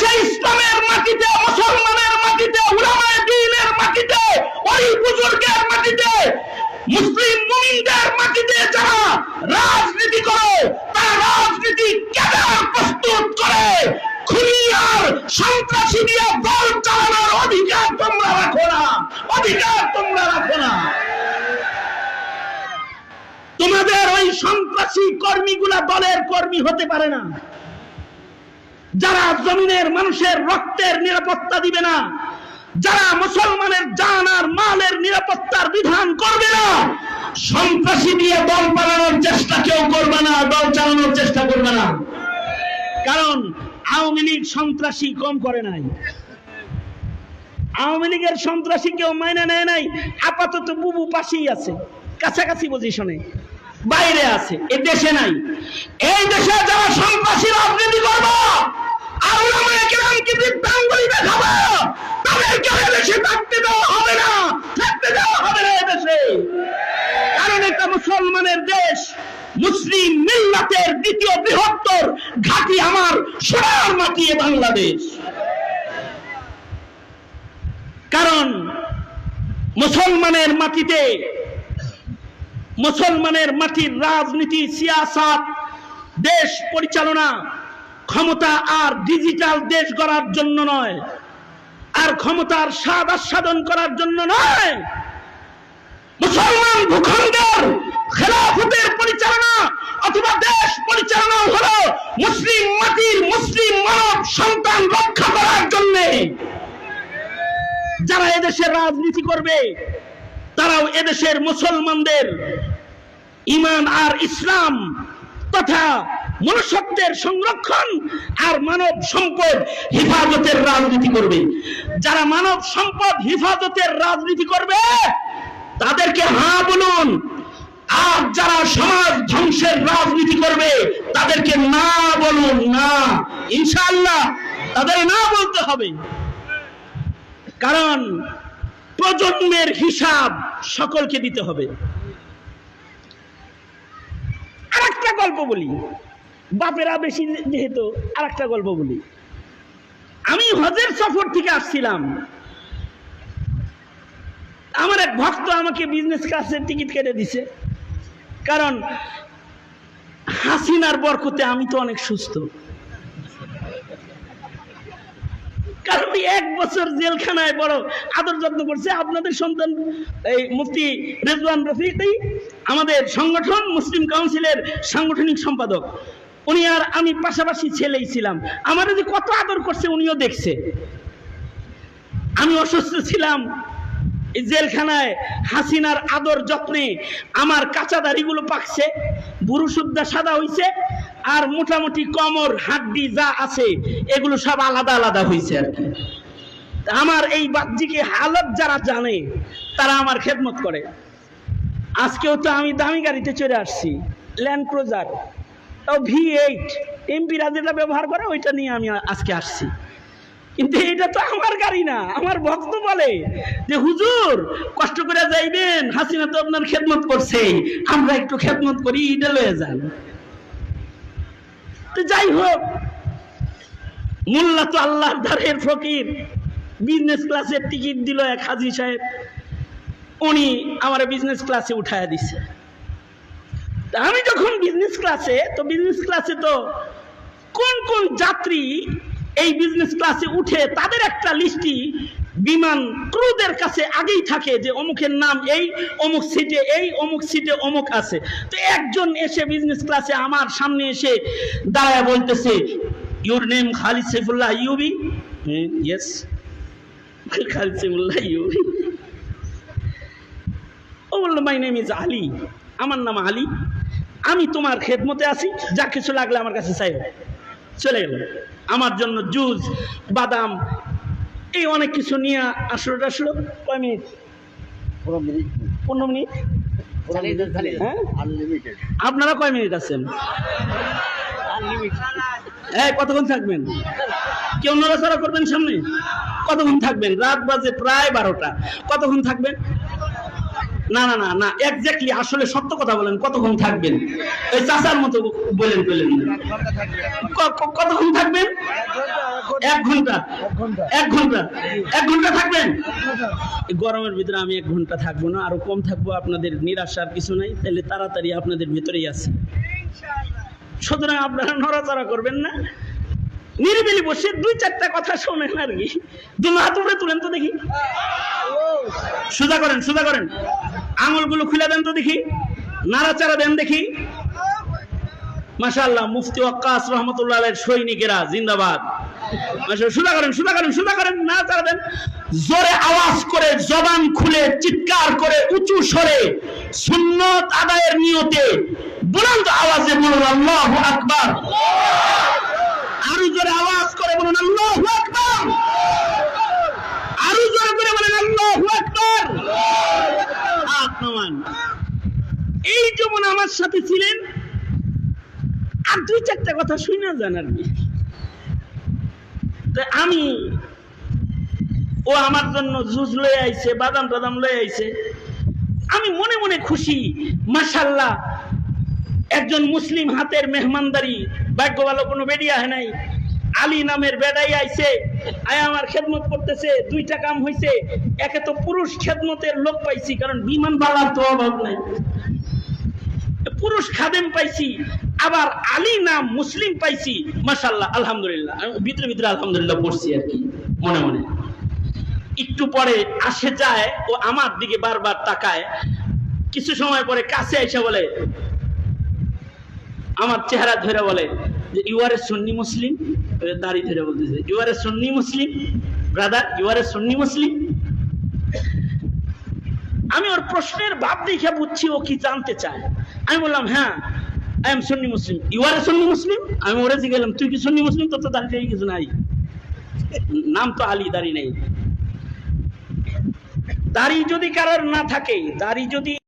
এদেশে ইসলামের মাটিতে, মুসলমানের মাটিতে, উলামায়ে দ্বীনের মাটিতে, ওই বুজুর্গের মাটিতে, মুসলিম মুমিনদের মাটিতে যারা রাজনীতি করে, তারা রাজনীতি ক্যাডার প্রস্তুত করে খুনি আর সন্ত্রাসী দিয়ে দল চালানোর অধিকার তোমরা রাখো না, অধিকার তোমরা রাখো না। তোমাদের ওই সন্ত্রাসী কর্মীগুলা দলের কর্মী হতে পারে না। যারা জমিনের মানুষের রক্তের নিরাপত্তা দিবে না, যারা মুসলমানের জান আর মালের নিরাপত্তার বিধান করবে না, সন্ত্রাসী দিয়ে দল বানানোর চেষ্টা কেউ করবে না, দল চালানোর চেষ্টা করবে না। কারণ আওয়ামী লীগ সন্ত্রাসী কম করে নাই, আওয়ামী লীগের সন্ত্রাসী কেউ মাইনে নেয় নাই। আপাতত বুবু পাশেই আছে, কাছাকাছি পজিশনে, বাইরে আছে, এ দেশে নাই। এই দেশে যারা সন্ত্রাসী রাজনীতি করবে আর উলামায়ে কেরামকে বৃদ্ধাঙ্গুলি দেখাবে, তাদেরকে দেশে থাকতে দেওয়া হবে না, থাকতে দেওয়া হবে না এদেশে। কারণ এটা মুসলমানের দেশ, মুসলিম মিল্লাতের দ্বিতীয় বৃহত্তর ঘাঁটি আমার সোনার মাটি বাংলাদেশ। কারণ মুসলমানের মাটিতে, মুসলমানের মাটির রাজনীতি, সিয়াসাত, দেশ পরিচালনা ক্ষমতা আর ডিজিটাল দেশ গড়ার জন্য নয়, আর ক্ষমতার স্বাদ আস্বাদন করার জন্য নয়। মুসলমান ভূখণ্ডের খেলাফতের পরিচালনা অথবা দেশ পরিচালনা হলো মুসলিম মাটির মুসলিম মানব সন্তান রক্ষা করার জন্য। যারা এদেশের রাজনীতি করবে তারাও এদেশের মুসলমানদের ঈমান আর ইসলাম তথা মনুষ্যত্বের সংরক্ষণ আর মানব সম্পদ হেফাজতের রাজনীতি করবে। যারা মানব সম্পদ হেফাজতের রাজনীতি করবে তাদেরকে হ্যাঁ বলুন, আর যারা সমাজ ধ্বংসের রাজনীতি করবে তাদেরকে না বলুন না। ইনশাআল্লাহ তাদের না বলতে হবে, কারণ প্রজন্মের হিসাব সকলকে দিতে হবে। আরেকটা গল্প বলি, বাপেরা বেশি যেহেতু আরেকটা গল্প বলি। আমি হজের সফর থেকে আসছিলাম, আমার এক ভক্ত আমাকে বিজনেস ক্লাসের টিকিট কেটে দিছে, কারণ হাসিনার বরকতে আমি তো অনেক সুস্থ। কারণ 1 বছর জেলখানায় বড় আদর যত্ন করছে আপনাদের সন্তান এই মুফতি রেজওয়ান রফিকি, আমাদের সংগঠন মুসলিম কাউন্সিলের সাংগঠনিক সম্পাদক। উনি আর আমি পাশাপাশি ছেলেই ছিলাম, আমার যে কত আদর করছে উনিও দেখছে। আমি অসুস্থ ছিলাম, জেলখানায় হাসিনার আদর যত্নে আমার কাঁচা দাড়িগুলো পাকছে, বুড়ো সুদ্ধা সাদা হইছে, আর মোটামুটি কোমর হাড্ডি যা আছে এগুলো সব আলাদা আলাদা হয়েছে আর কি। আমার এই বাহ্যিক হালত যারা জানে তারা আমার খেদমত করে। আজকেও তো আমি দামি গাড়িতে চড়ে আসছি, ল্যান্ড ক্রুজার, তাও V8, এমপিরা যেটা ব্যবহার করে ওইটা নিয়ে আমি আজকে আসছি। কিন্তু এটা তো আমার গাড়ি না। আমার ভক্ত বলে যে হুজুর কষ্ট করে যাইবেন, হাসিনা তো আপনার খেদমত করছে, আমরা একটু খেদমত করি, এটা লয়ে যান। তো যাই হোক, মোল্লা তো আল্লাহর দ্বারের ফকির, বিজনেস ক্লাসের টিকিট দিল এক হাজী সাহেব, উনি আমার বিজনেস ক্লাসে উঠায় দিছে। আমি যখন বিজনেস ক্লাসে, তো বিজনেস ক্লাসে তো কোন কোন যাত্রী এই বিজনেস ক্লাসে উঠে তাদের একটা লিস্টি বিমান ক্রুদের কাছে আগেই থাকে যে অমুকের নাম এই, অমুক সিটে এই, অমুক সিটে অমুক আছে। তো একজন এসে বিজনেস ক্লাসে আমার সামনে এসে দাঁড়ায় বলতেছে, your name Khalid Saifullah Ayubi? Yes, Khalid Saifullah Ayubi. ও বললো, মাই নেম ইজ আলী, আমার নাম আলী, আমি তোমার খেদমতে আছি, যা কিছু লাগলে আমার কাছে চাইবে। চলে গেল। আমার জন্য জুস, বাদাম, এই অনেক কিছু নিয়ে আসলো। কয় মিনিট? 15 মিনিট। হ্যাঁ, আপনারা কয় মিনিট আছেন? কতক্ষণ থাকবেন? কেউ নড়াচড়া করবেন সামনে? কতক্ষণ থাকবেন? রাত বাজে প্রায় 12টা। কতক্ষণ থাকবেন? না না না না, এক্স্যাক্টলি আসলে সত্য কথা বলেন, কতক্ষণ থাকবেন? ওই চাচার মতো বলেন। কতক্ষণ থাকবেন? 1 ঘন্টা 1 ঘন্টা 1 ঘন্টা থাকবেন? এই গরমের ভিতরে আমি 1 ঘন্টা থাকবো না, আরো কম থাকবো। আপনাদের নিরাশার কিছু নাই, তাহলে তাড়াতাড়ি আপনাদের ভিতরেই আছে। সুতরাং আপনারা নড়াচড়া করবেন না, নিরিবিলি বসে 2-4টা কথা শোনেন আর কি। 2 হাত উপরে তুলেন তো দেখি, সোজা করেন, সোজা করেন, আঙুলগুলো খুলে দেন তো দেখি, নাড়াচাড়া দেন দেখি। মাশাআল্লাহ, মুফতি ওয়াক্কাস রহমাতুল্লাহ আলাইহির সৈনিকেরা জিন্দাবাদ। মাশাআল্লাহ, সোজা করেন, সোজা করেন, সোজা করেন, নাড়াচাড়া দেন। জোরে আওয়াজ করে, জবান খুলে, চিৎকার করে, উঁচু স্বরে সুন্নত আদায়ের নিয়তে বুলন্দ আওয়াজে বলুন আল্লাহু আকবার। আরো জোরে আওয়াজ করে বলুন আল্লাহু আকবার। আরো জোরে করে বলেন আল্লাহু আকবার। আপনামান এই যেমন আমার সাথে ছিলেন, আর 2-4টা কথা শুনে যান আর কি। আমি, ও আমার জন্য জুস লয়ে আইছে, বাদাম টাদাম লয়ে আইছে, আমি মনে মনে খুশি। মাশাআল্লাহ, একজন মুসলিম হাতের মেহমানদারি, ভাগ্য ভালো কোনো বেডিয়া হয় নাই। আলী নামের বেডাই আইছে, আয় আমার খেদমত করতেছে। 2টা কাম হইছে, একে তো পুরুষ খেদমতের লোক পাইছি, কারণ বিমান বালার তো অভাব নাই, পুরুষ খাদেম পাইছি, আবার আলী নাম মুসলিম পাইছি। মাশাআল্লাহ, আলহামদুলিল্লাহ। আমি ভিতরে ভিতরে আলহামদুলিল্লাহ পড়ছি আর কি মনে মনে। একটু পরে আসে যায়, ও আমার দিকে বারবার তাকায়। কিছু সময় পরে কাছে এসে বলে, আমার চেহারা ধরে বলে যে ইউ আর এ সুন্নি মুসলিম। দাড়ি ধরে বলতেছে, you are a Sunni Muslim brother, you are a Sunni Muslim. আমি ওর প্রশ্নের ভাব দেখে বুঝছি ও কি জানতে চায়। আমি বললাম, হ্যাঁ I am Sunni Muslim. You are a Sunni Muslim. আমি ওরে জিজ্ঞাসা, তুই কি সুন্নি মুসলিম? তোর তো দাড়ি কিছু নাই, নাম তো আলী, দাড়ি নেই। দাড়ি যদি কারোর না থাকে, দাড়ি যদি